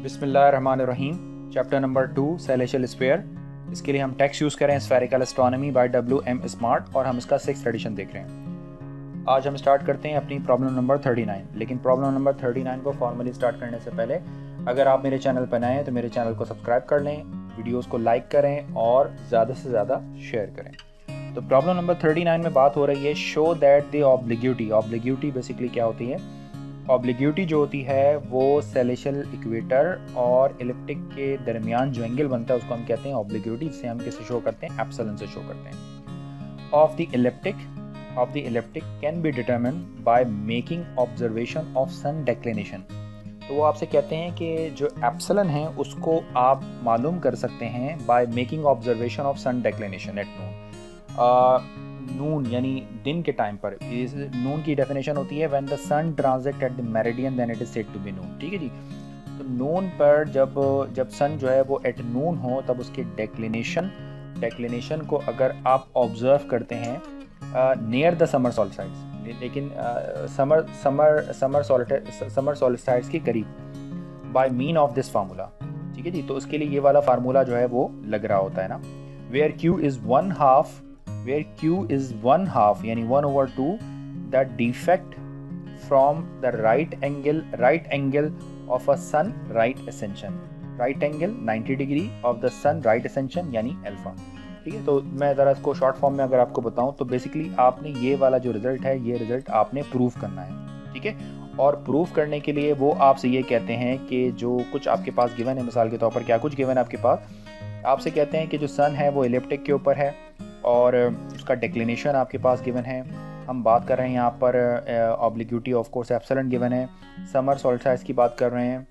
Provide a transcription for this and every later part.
बिस्मिल्लाहिर्रहमानिर्रहीम। Chapter number 2 celestial sphere. इसके लिए हम टेक्स्ट यूज़ करें spherical astronomy by WM Smart और हम इसका 6th एडिशन देख रहे हैं। आज हम स्टार्ट करते हैं अपनी प्रॉब्लम नंबर 39। लेकिन प्रॉब्लम नंबर 39 को फॉर्मली स्टार्ट करने से पहले अगर आप मेरे चैनल पर नए हैं तो मेरे चैनल को सब्सक्राइब कर लें, वीडियोज़ को लाइक करें और ज़्यादा से ज़्यादा शेयर करें। तो प्रॉब्लम नंबर 39 में बात हो रही है शो दैट द ऑब्लिग्यूटी बेसिकली क्या होती है? ऑब्लिग्यूटी जो होती है वो सेलेशियल इक्वेटर और इलिप्टिक के दरमियान जो एंगल बनता है उसको हम कहते हैं ऑब्लिग्यूटी, जिसे हम किससे शो करते हैं? एप्सिलॉन से शो करते हैं। Of the ecliptic can be determined by making observation of sun declination. तो वो आपसे कहते हैं कि जो एप्सिलॉन है उसको आप मालूम कर सकते हैं by making observation of sun declination at noon यानी दिन के टाइम पर। इस नून की डेफिनेशन होती है when the sun transit at the meridian then it is said to be noon. ठीक है जी। तो नून पर जब सन जो है वो एट नून हो तब उसके डेक्लिनेशन को अगर आप ऑब्जर्व करते हैं नियर द समर सॉल्स्टिस, लेकिन समर सॉल्स्टिस के करीब by mean of this formula. ठीक है जी। तो उसके लिए ये वाला फार्मूला जो है वो लग रहा होता है ना, where Q is one half यानी 1/2 the defect from the right angle of a sun right ascension, right angle 90 degree of the sun right ascension यानी अल्फा। ठीक है। तो मैं ज़रा इसको शॉर्ट फॉर्म में अगर आपको बताऊं तो बेसिकली आपने ये वाला जो रिजल्ट है ये रिजल्ट आपने प्रूव करना है। ठीक है। और प्रूव करने के लिए वो आपसे ये कहते हैं कि जो कुछ आपके पास गिवन है, मिसाल के तौर पर क्या कुछ गिवन है आपके पास, आपसे कहते हैं कि जो सन है वो इलिप्टिक के ऊपर है और उसका डिक्लिनेशन आपके पास गिवन है। हम बात कर रहे हैं यहाँ पर ऑब्लिग्यूटी ऑफ कोर्स एप्सिलॉन गिवन है, समर सॉल्स्टिस की बात कर रहे हैं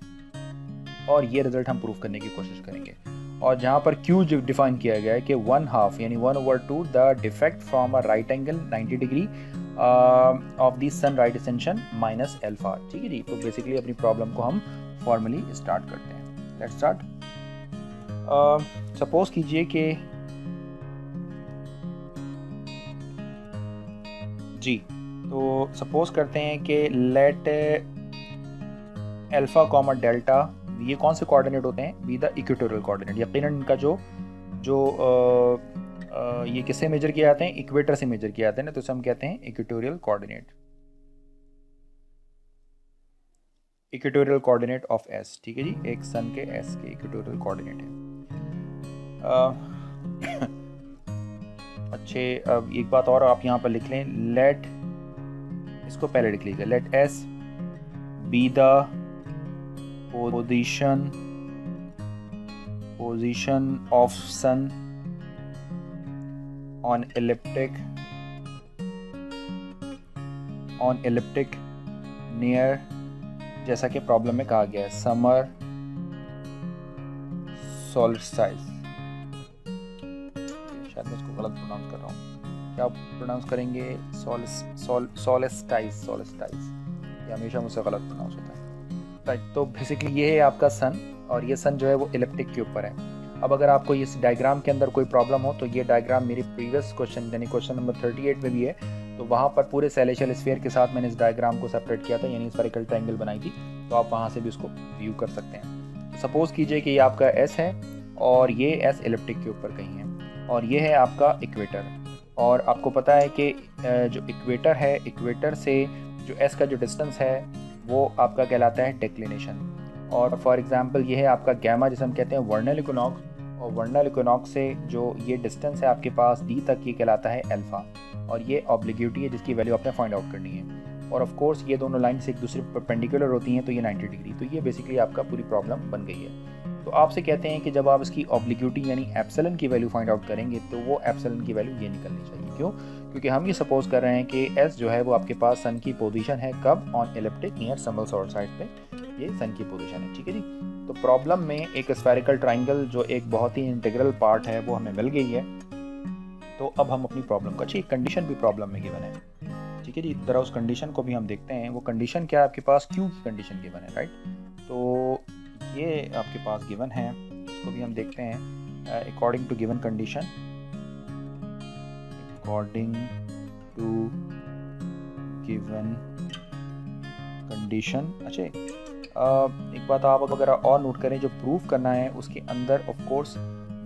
और ये रिजल्ट हम प्रूव करने की कोशिश करेंगे। और जहाँ पर Q डिफाइन किया गया है कि 1/2 यानी 1/2 the defect from a right angle 90 degree of the sun right ascension minus alpha. ठीक है जी। तो बेसिकली अपनी प्रॉब्लम को हम फॉर्मली स्टार्ट करते हैं। Let's start. सपोज कीजिए कि जी, तो सपोज करते हैं कि लेट अल्फा कॉमा डेल्टा, ये कौन से कोऑर्डिनेट होते हैं? Be the equatorial coordinate. यकीनन इनका जो ये किससे मेजर किए जाते हैं? इक्वेटर से मेजर किए जाते हैं ना, तो इसे हम कहते हैं इक्वेटोरियल कोऑर्डिनेट ऑफ एस। ठीक है जी। एक सन के एस के इक्वेटोरियल कोऑर्डिनेट है। अच्छे, अब एक बात और आप यहाँ पर लिख लें, लेट, इसको पहले लिख लीजिए, let S be the position of sun on ecliptic near, जैसा कि प्रॉब्लम में कहा गया है, समर सॉल्स्टिस। शायद मैं इसको गलत प्रोनाउंस कर रहा हूँ। क्या प्रोनाउंस करेंगे? सॉल्स्टिस। ये हमेशा मुझसे गलत प्रोनाउंस होता है। राइट। तो बेसिकली ये है आपका सन और ये सन जो है वो इलिप्टिक के ऊपर है। अब अगर आपको इस डायग्राम के अंदर कोई प्रॉब्लम हो तो ये डायग्राम मेरी प्रीवियस क्वेश्चन यानी क्वेश्चन नंबर 38 में भी है, तो वहाँ पर पूरे सेलेशियल स्फीयर के साथ मैंने इस डायग्राम को सेपरेट किया था यानी स्फेरिकल ट्रायंगल बनाई थी, तो आप वहाँ से भी उसको व्यू कर सकते हैं। सपोज कीजिए कि ये आपका एस है और ये एस इलिप्टिक के ऊपर कहीं है और ये है आपका इक्वेटर। और आपको पता है कि जो इक्वेटर है, इक्वेटर से जो एस का जो डिस्टेंस है वो आपका कहलाता है डिक्लिनेशन। और फॉर एग्जांपल ये है आपका गैमा, जिसे हम कहते हैं वर्नल इक्विनॉक्स, और वर्नल इक्विनॉक्स से जो ये डिस्टेंस है आपके पास डी तक, ये कहलाता है अल्फा। और ये ऑब्लिग्यूटी है जिसकी वैल्यू आपने फाइंड आउट करनी है। और ऑफ कोर्स ये दोनों लाइन्स एक दूसरे परपेंडिकुलर होती हैं तो ये 90 डिग्री। तो ये बेसिकली आपका पूरी प्रॉब्लम बन गई है। तो आपसे कहते हैं कि जब आप इसकी ऑब्लिग्यूटी यानी एप्सिलॉन की वैल्यू फाइंड आउट करेंगे तो वो एप्सिलॉन की वैल्यू ये निकलनी चाहिए। क्यों? क्योंकि हम ये सपोज कर रहे हैं कि एस जो है वो आपके पास सन की पोजीशन है कब? On ecliptic near summer solstice पे ये सन की पोजीशन है। ठीक है जी। तो प्रॉब्लम में एक स्फेरिकल ट्रायंगल जो एक बहुत ही इंटीग्रल पार्ट है वो हमें मिल गई है। तो अब हम अपनी प्रॉब्लम का, अच्छी कंडीशन भी प्रॉब्लम में गिवन है। ठीक है जी। जरा उस कंडीशन को भी हम देखते हैं। वो कंडीशन क्या है आपके पास? Q की कंडीशन गिवन है। राइट। तो ये आपके पास गिवन है, इसको भी हम देखते हैं। अकॉर्डिंग टू गिवन कंडीशन, अच्छा एक बात आप अगर और नोट करें, जो प्रूफ करना है उसके अंदर ऑफ कोर्स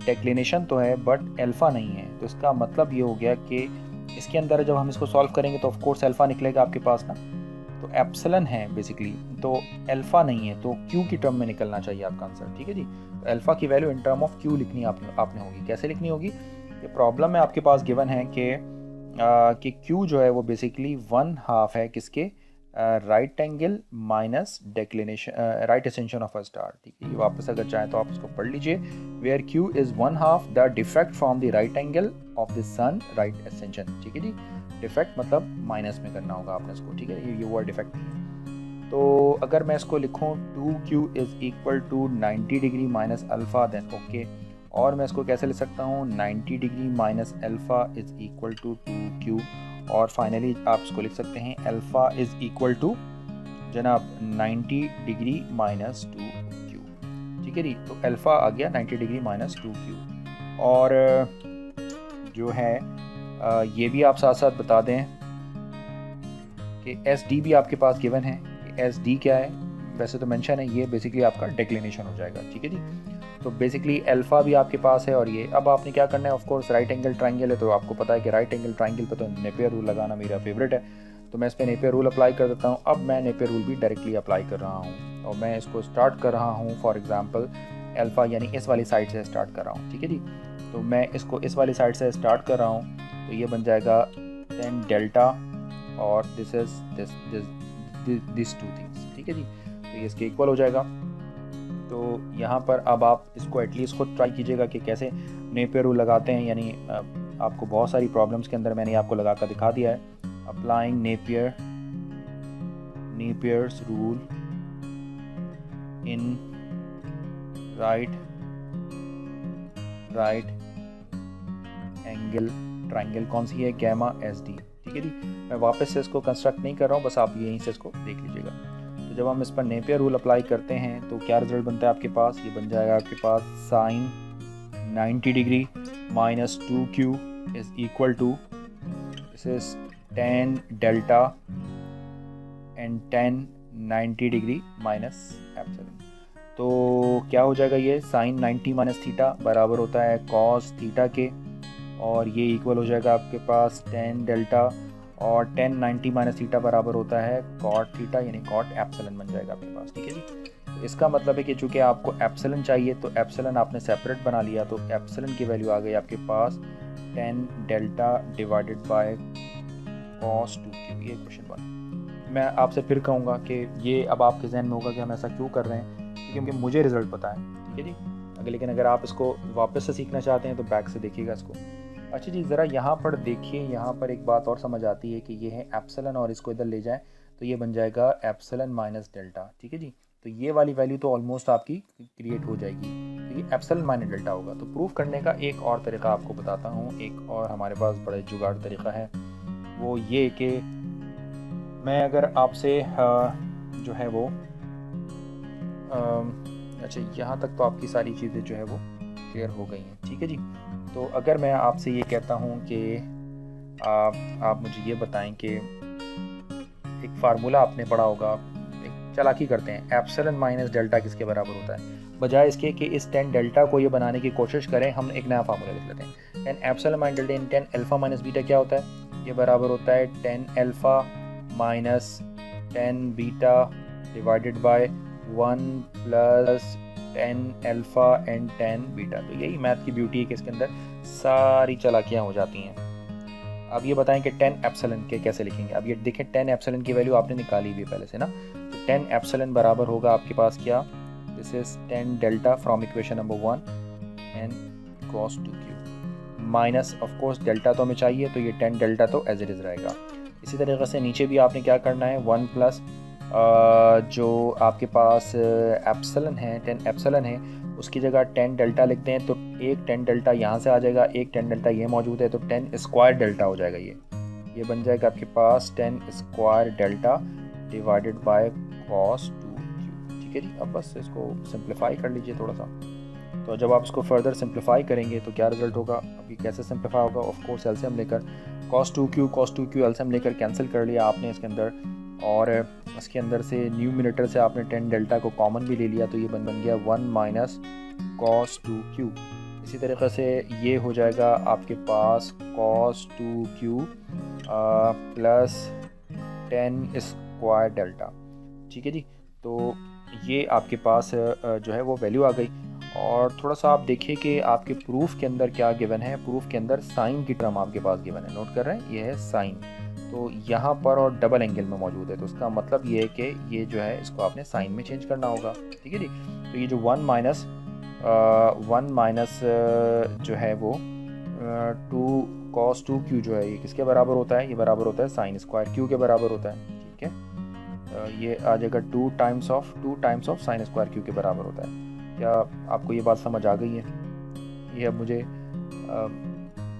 डेक्लिनेशन तो है बट अल्फ़ा नहीं है। तो इसका मतलब ये हो गया कि इसके अंदर जब हम इसको सॉल्व करेंगे तो ऑफ कोर्स अल्फ़ा निकलेगा आपके पास ना, तो एप्सिलॉन है बेसिकली, तो अल्फ़ा नहीं है, तो क्यू की टर्म में निकलना चाहिए आपका आंसर। ठीक है जी, तो अल्फ़ा की value in term of Q लिखनी आपने होगी। कैसे लिखनी होगी? ये प्रॉब्लम में आपके पास गिवन है कि क्यू जो है वो बेसिकली 1/2 है किसके, right angle minus declination right extension of a star. ठीक है, ये वापस अगर चाहें तो आप इसको पढ़ लीजिए, where q is 1/2 the defect from the right angle of the sun right extension. ठीक है जी, डिफेक्ट मतलब माइनस में करना होगा आपने इसको। ठीक है, ये वर्ड डिफेक्ट नहीं है। तो अगर मैं इसको लिखूँ 2q is equal to 90 degree minus alpha, then okay. और मैं इसको कैसे लिख सकता हूँ, 90 degree minus alpha is equal to 2q। और फाइनली आप इसको लिख सकते हैं अल्फ़ा इज़ इक्वल टू जनाब 90 डिग्री माइनस 2q। ठीक है जी, तो अल्फ़ा आ गया 90 डिग्री माइनस 2q। और जो है ये भी आप साथ साथ बता दें कि एस डी भी आपके पास गिवन है। एस डी क्या है, वैसे तो मेंशन है, ये बेसिकली आपका डिक्लिनेशन हो जाएगा। ठीक है जी, तो बेसिकली अल्फ़ा भी आपके पास है। और ये अब आपने क्या करना है, of course right angle triangle है, तो आपको पता है कि राइट एंगल ट्रायंगल पे तो नेपियर रूल लगाना मेरा फेवरेट है, तो मैं इस पर नेपियर रूल अप्लाई कर देता हूँ। अब मैं नेपियर रूल भी डायरेक्टली अप्लाई कर रहा हूँ और मैं इसको स्टार्ट कर रहा हूँ फॉर एग्जांपल अल्फ़ा यानी इस वाली साइड से स्टार्ट कर रहा हूँ। ठीक है जी, तो मैं इसको इस वाली साइड से स्टार्ट कर रहा हूँ, तो ये बन जाएगा 10 डेल्टा और this is this two things. ठीक है जी, तो ये इसके इक्वल हो जाएगा। तो यहाँ पर अब आप इसको एटलीस्ट खुद ट्राई कीजिएगा कि कैसे नेपियर रूल लगाते हैं, यानी आपको बहुत सारी प्रॉब्लम्स के अंदर मैंने आपको लगा कर दिखा दिया है। Applying Napier's rule in right angle triangle, कौन सी है, गैमा एस डी। ठीक है जी, मैं वापस से इसको कंस्ट्रक्ट नहीं कर रहा हूँ, बस आप यहीं से इसको देख लीजिएगा। तो जब हम इस पर नेपियर रूल अप्लाई करते हैं तो क्या रिजल्ट बनता है आपके पास, ये बन जाएगा आपके पास sine 90 degree minus 2q is equal to this is 10 delta and 10 90 degree minus epsilon. तो क्या हो जाएगा, ये साइन 90 माइनस थीटा बराबर होता है कॉस थीटा के, और ये इक्वल हो जाएगा आपके पास 10 डेल्टा और 10 90 माइनस थीटा बराबर होता है कॉट थीटा, यानी कॉट एप्सिलॉन बन जाएगा आपके पास। ठीक है जी, तो इसका मतलब है कि चूंकि आपको एप्सिलॉन चाहिए तो एप्सिलॉन आपने सेपरेट बना लिया, तो एप्सिलॉन की वैल्यू आ गई आपके पास 10 delta divided by cos 2q। ये क्वेश्चन 1। मैं आपसे फिर कहूँगा कि ये अब आपके जहन में होगा कि हम ऐसा क्यों कर रहे हैं, क्योंकि मुझे रिजल्ट पता है। ठीक है जी, लेकिन अगर आप इसको वापस से सीखना चाहते हैं तो बैक से देखिएगा इसको। अच्छा जी, ज़रा यहाँ पर देखिए, यहाँ पर एक बात और समझ आती है कि ये है एप्सिलॉन और इसको इधर ले जाएं तो ये बन जाएगा एप्सिलॉन माइनस डेल्टा। ठीक है जी, तो ये वाली वैल्यू तो ऑलमोस्ट आपकी क्रिएट हो जाएगी, तो ये एप्सिलॉन माइनस डेल्टा होगा। तो प्रूफ करने का एक और तरीका आपको बताता हूँ, एक और हमारे पास बड़ा जुगाड़ तरीका है, वो ये कि मैं अगर आपसे जो है वो अच्छा, यहाँ तक तो आपकी सारी चीज़ें जो है वो क्लियर हो गई हैं। ठीक है जी, तो अगर मैं आपसे ये कहता हूँ कि आप मुझे ये बताएं कि एक फार्मूला आपने पढ़ा होगा, एक चालाकी करते हैं, एप्सिलॉन माइनस डेल्टा किसके बराबर होता है, बजाय इसके कि इस 10 डेल्टा को ये बनाने की कोशिश करें, हम एक नया फार्मूला लिख लेते हैं। 10 एप्सिलॉन माइनस डेल्टा इन 10 अल्फा माइनस बीटा क्या होता है, ये बराबर होता है 10 alpha minus 10 beta divided by 1 plus 10 alpha and 10 beta. तो यही मैथ की ब्यूटी है कि इसके अंदर सारी चालाकियाँ हो जाती हैं। अब ये बताएं कि 10 एप्सिलॉन के कैसे लिखेंगे। अब ये देखें 10 एप्सिलॉन की वैल्यू आपने निकाली हुई है पहले से ना, तो 10 एप्सिलॉन बराबर होगा आपके पास क्या, this is 10 delta from equation number 1 and cos 2q minus of course delta तो हमें चाहिए, तो ये 10 डेल्टा तो एज इट इज़ रहेगा। इसी तरीके से नीचे भी आपने क्या करना है, 1 प्लस जो आपके पास एप्सिलॉन है 10 एप्सिलॉन है, उसकी जगह 10 डेल्टा लिखते हैं, तो एक 10 डेल्टा यहाँ से आ जाएगा, एक 10 डेल्टा ये मौजूद है, तो 10 स्क्वायर डेल्टा हो जाएगा। ये बन जाएगा आपके पास 10 square delta divided by cos 2q। ठीक है जी, अब बस इसको सिंप्लीफाई कर लीजिए थोड़ा सा, तो जब आप इसको फर्दर सिंप्लीफाई करेंगे तो क्या रिजल्ट होगा, अभी कैसे सिंप्लीफाई होगा, ऑफ कोर्स एलसीएम लेकर cos 2q एलसीएम लेकर कैंसिल कर लिया आपने इसके अंदर, और इसके अंदर से न्यूमरेटर से आपने 10 डेल्टा को कॉमन भी ले लिया, तो ये बन गया 1 माइनस cos 2q। इसी तरीके से ये हो जाएगा आपके पास cos 2q plus 10 square delta. ठीक है जी, तो ये आपके पास जो है वो वैल्यू आ गई। और थोड़ा सा आप देखिए कि आपके प्रूफ के अंदर क्या गिवन है। प्रूफ के अंदर साइन की टर्म आपके पास गिवन है, नोट कर रहे हैं, ये है साइन, तो यहाँ पर और डबल एंगल में मौजूद है, तो इसका मतलब ये है कि ये जो है इसको आपने साइन में चेंज करना होगा। ठीक है जी, तो ये जो 1 माइनस जो है वो 2 cos 2q जो है ये किसके बराबर होता है, ये बराबर होता है साइन स्क्वायर q के बराबर होता है। ठीक है, ये आ जाएगा 2 times of sine square q के बराबर होता है। क्या आपको ये बात समझ आ गई है? ये अब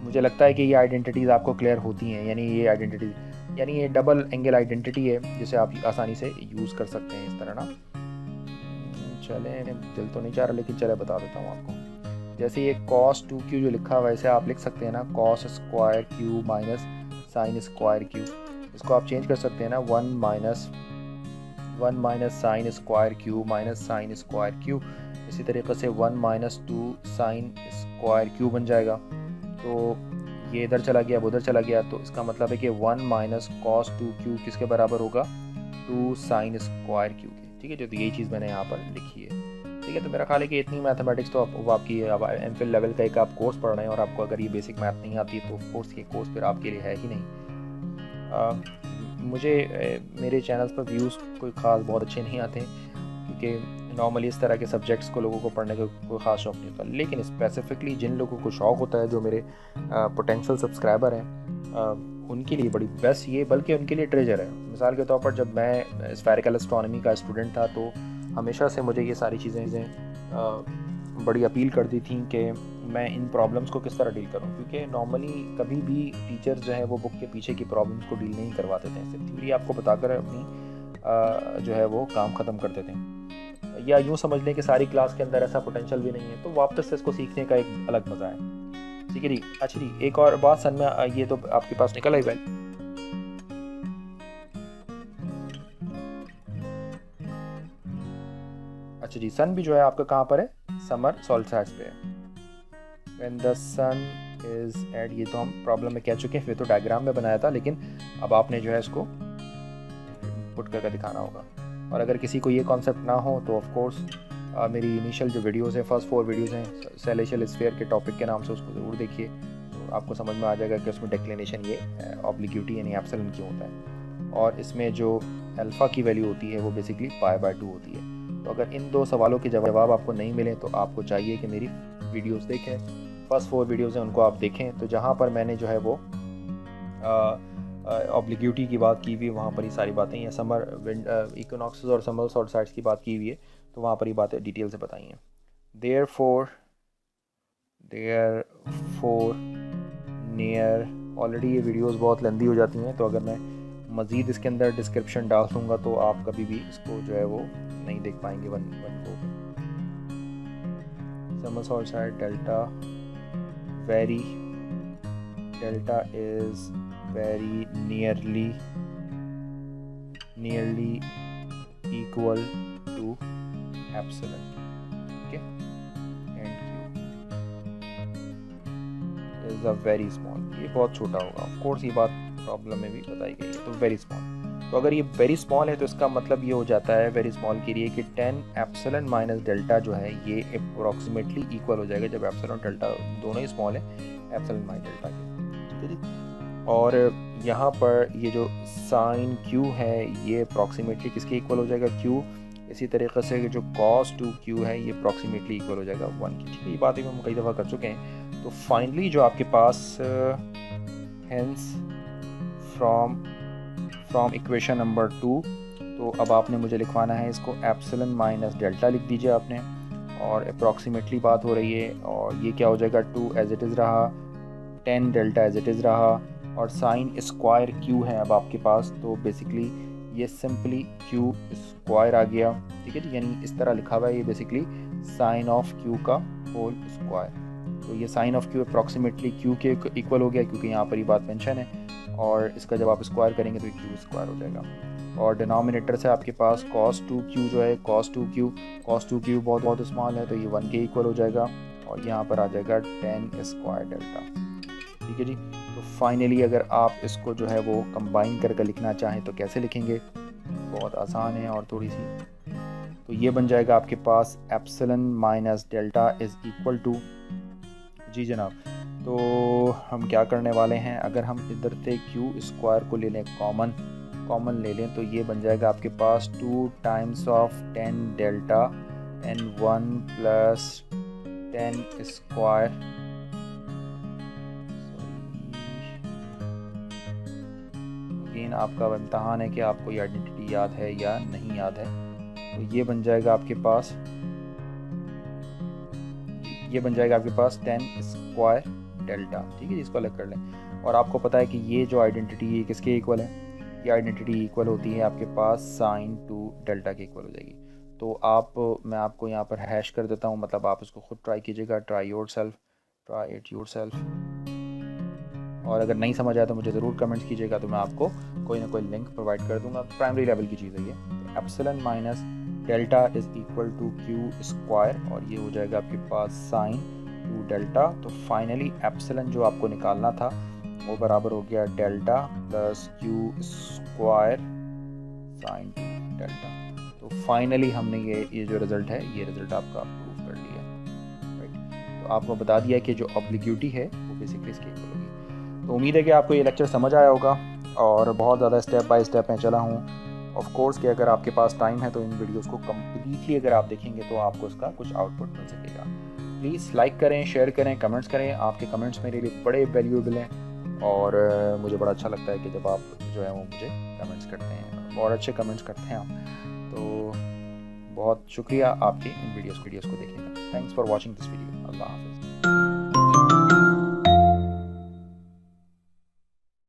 मुझे लगता है कि ये आइडेंटिटीज़ आपको क्लियर होती हैं, यानी ये डबल एंगल आइडेंटिटी है जिसे आप आसानी से यूज़ कर सकते हैं इस तरह ना। चले, दिल तो नहीं चाह रहा लेकिन चले बता देता हूँ आपको। जैसे ये cos 2q जो लिखा हुआ है, वैसे आप लिख सकते हैं ना cos square q minus sine square q। इसको आप चेंज कर सकते हैं ना 1 minus sine square q minus sine square q। इसी तरीके से 1 माइनस 2 साइन स्क्वायर q बन जाएगा। तो ये इधर चला गया, अब उधर चला गया, तो इसका मतलब है कि 1 माइनस cos 2q किसके बराबर होगा, 2 साइन स्क्वायर q के। ठीक है, जो तो यही चीज़ मैंने यहाँ पर लिखी है। ठीक है, तो मेरा ख्याल है कि इतनी मैथमेटिक्स तो वो आपकी अब एमफिल लेवल का एक आप कोर्स पढ़ रहे हैं, और आपको अगर ये बेसिक मैथ नहीं आती तो ऑफ कोर्स ये कोर्स फिर आपके लिए है ही नहीं। मुझे मेरे चैनल्स पर व्यूज़ कोई ख़ास बहुत अच्छे नहीं आते, क्योंकि नॉर्मली इस तरह के सब्जेक्ट्स को लोगों को पढ़ने का कोई ख़ास शौक़ नहीं होता। लेकिन स्पेसिफिकली जिन लोगों को शौक़ होता है, जो मेरे पोटेंशियल सब्सक्राइबर हैं, उनके लिए बड़ी बेस्ट ये, बल्कि उनके लिए ट्रेजर है। मिसाल के तौर पर जब मैं स्फेरिकल एस्ट्रोनॉमी का स्टूडेंट था, तो हमेशा से मुझे ये सारी चीज़ें बड़ी अपील करती थी कि मैं इन प्रॉब्लम्स को किस तरह डील करूं, क्योंकि नॉर्मली कभी भी टीचर्स जो है वो बुक के पीछे की प्रॉब्लम्स को डील नहीं करवाते थे, सिर्फ थ्योरी आपको बताकर अपनी जो है वो काम ख़त्म करते थे। या यूँ समझ लें कि सारी क्लास के अंदर ऐसा पोटेंशियल भी नहीं है, तो वापस से इसको सीखने का एक अलग मज़ा है। ठीक है जी, अच्छा जी, एक और बात सन में, ये तो आपके पास निकल आई बैल। अच्छा जी, सन भी जो है आपका कहाँ पर है, समर सोल्स्टिस पे है। When the sun is at, ये तो हम प्रॉब्लम में कह चुके हैं, फिर तो डायग्राम में बनाया था, लेकिन अब आपने जो है इसको पुट करके दिखाना होगा। और अगर किसी को ये कॉन्सेप्ट ना हो तो ऑफ कोर्स मेरी इनिशियल जो वीडियोस हैं, फर्स्ट 4 वीडियोस हैं सेलेशियल स्फीयर के टॉपिक के नाम से, उसको ज़रूर देखिए, तो आपको समझ में आ जाएगा कि उसमें डिक्लिनेशन ये ऑब्लिक्यूटी यानी एप्सिलॉन क्यों होता है, और इसमें जो अल्फ़ा की वैल्यू होती है वो बेसिकली π/2 होती है। तो अगर इन 2 सवालों के जवाब आपको नहीं मिले तो आपको चाहिए कि मेरी वीडियोस देखें, फर्स्ट 4 वीडियोस हैं उनको आप देखें, तो जहाँ पर मैंने जो है वो ऑब्लिक्यूटी की बात की हुई है, वहाँ पर ये सारी बातें, या समर इक्विनॉक्सेस और समर सॉल्स्टिस की बात की हुई है, तो वहाँ पर ये बातें डिटेल से बताई हैं। देयरफॉर नियर, ऑलरेडी ये वीडियोस बहुत लेंदी हो जाती हैं, तो अगर मैं मज़ीद इसके अंदर डिस्क्रिप्शन डाल दूँगा तो आप कभी भी इसको जो है वो नहीं देख पाएंगे। वन को summer solstice delta is very nearly equal to epsilon, okay, and q is a very small, ये बहुत छोटा होगा, ऑफ कोर्स ये बात प्रॉब्लम में भी बताई गई है, तो वेरी स्मॉल। तो अगर ये वेरी स्मॉल है तो इसका मतलब ये हो जाता है वेरी स्मॉल के लिए कि 10 एप्सिलॉन माइनस डेल्टा जो है ये अप्रॉक्सीमेटली इक्वल हो जाएगा, जब एप्सिलॉन डेल्टा दोनों ही स्मॉल है एप्सिलॉन माइनस डेल्टा के। ठीक है जी, और यहाँ पर ये जो साइन q है ये अप्रॉक्सीमेटली किसके इक्वल हो जाएगा, q। इसी तरीके से जो cos 2q है ये अप्रॉक्सीमेटली इक्वल हो जाएगा 1 की। ठीक है, ये बातें हम कई दफ़ा कर चुके हैं। तो फाइनली जो आपके पास हेंस फ्रॉम इक्वेशन नंबर 2, तो अब आपने मुझे लिखवाना है इसको एप्सिलॉन माइनस डेल्टा लिख दीजिए आपने, और अप्रॉक्सीमेटली बात हो रही है, और ये क्या हो जाएगा 2 एज इट इज़ रहा, 10 डेल्टा एज इट इज़ रहा, और साइन स्क्वायर q है अब आपके पास, तो बेसिकली ये सिंपली q स्क्वायर आ गया। ठीक है जी, यानी इस तरह लिखा हुआ है, ये बेसिकली साइन ऑफ q का होल स्क्वायर। तो ये sine of q approximately q के इक्वल हो गया, क्योंकि यहाँ पर ये बात मेंशन है, और इसका जब आप स्क्वायर करेंगे तो ये क्यू स्क्वायर हो जाएगा। और डिनोमिनेटर से आपके पास cos 2q जो है, cos 2q बहुत स्मॉल है, तो ये 1 के इक्वल हो जाएगा, और यहाँ पर आ जाएगा tan स्क्वायर डेल्टा। ठीक है जी। तो फाइनली अगर आप इसको जो है वो कंबाइन करके लिखना चाहें तो कैसे लिखेंगे, बहुत आसान है और थोड़ी सी, तो ये बन जाएगा आपके पास epsilon minus delta is equal to, जी जनाब, तो हम क्या करने वाले हैं, अगर हम इधर से क्यू स्क्वायर को ले लें, कॉमन ले लें, तो ये बन जाएगा आपके पास 2 times of 10 delta n 1 plus 10 square, again आपका इम्तहान है कि आपको ये आइडेंटिटी याद है या नहीं याद है। तो ये बन जाएगा आपके पास 10 स्क्वायर डेल्टा। ठीक है, इसको अलग कर लें। और आपको पता है कि ये जो आइडेंटिटी है किसके इक्वल है, ये आइडेंटिटी इक्वल होती है आपके पास साइन 2 डेल्टा के इक्वल हो जाएगी। तो मैं आपको यहाँ पर हैश कर देता हूँ, मतलब आप इसको खुद ट्राई कीजिएगा, ट्राई इट योर सेल्फ। और अगर नहीं समझ आया तो मुझे ज़रूर कमेंट्स कीजिएगा, तो मैं आपको कोई ना कोई लिंक प्रोवाइड कर दूंगा। प्राइमरी लेवल की चीज़ है ये। तो epsilon minus delta is equal to q square, और ये हो जाएगा आपके पास साइन 2 डेल्टा। तो फाइनली एप्सिलन जो आपको निकालना था वो बराबर हो गया delta plus q square sine 2 delta. तो फाइनली हमने ये जो रिज़ल्ट है, ये रिज़ल्ट आपका प्रूव कर लिया, राइट। तो आपको बता दिया कि जो ऑब्लिक्विटी है वो बेसिकली इसके इक्वल होगी। तो उम्मीद है कि आपको ये लेक्चर समझ आया होगा, और बहुत ज़्यादा स्टेप बाय स्टेप मैं चला हूँ। ऑफ कोर्स कि अगर आपके पास टाइम है तो इन वीडियोस को कम्प्लीटली अगर आप देखेंगे तो आपको इसका कुछ आउटपुट मिल सकेगा। प्लीज़ लाइक करें, शेयर करें, कमेंट्स करें। आपके कमेंट्स मेरे लिए बड़े वैल्यूएबल हैं, और मुझे बड़ा अच्छा लगता है कि जब आप जो है वो मुझे कमेंट्स करते हैं, और अच्छे कमेंट्स करते हैं आप। तो बहुत शुक्रिया आपके इन वीडियोस को देखने का। Thanks for watching this video. अल्लाह हाफ़िज़।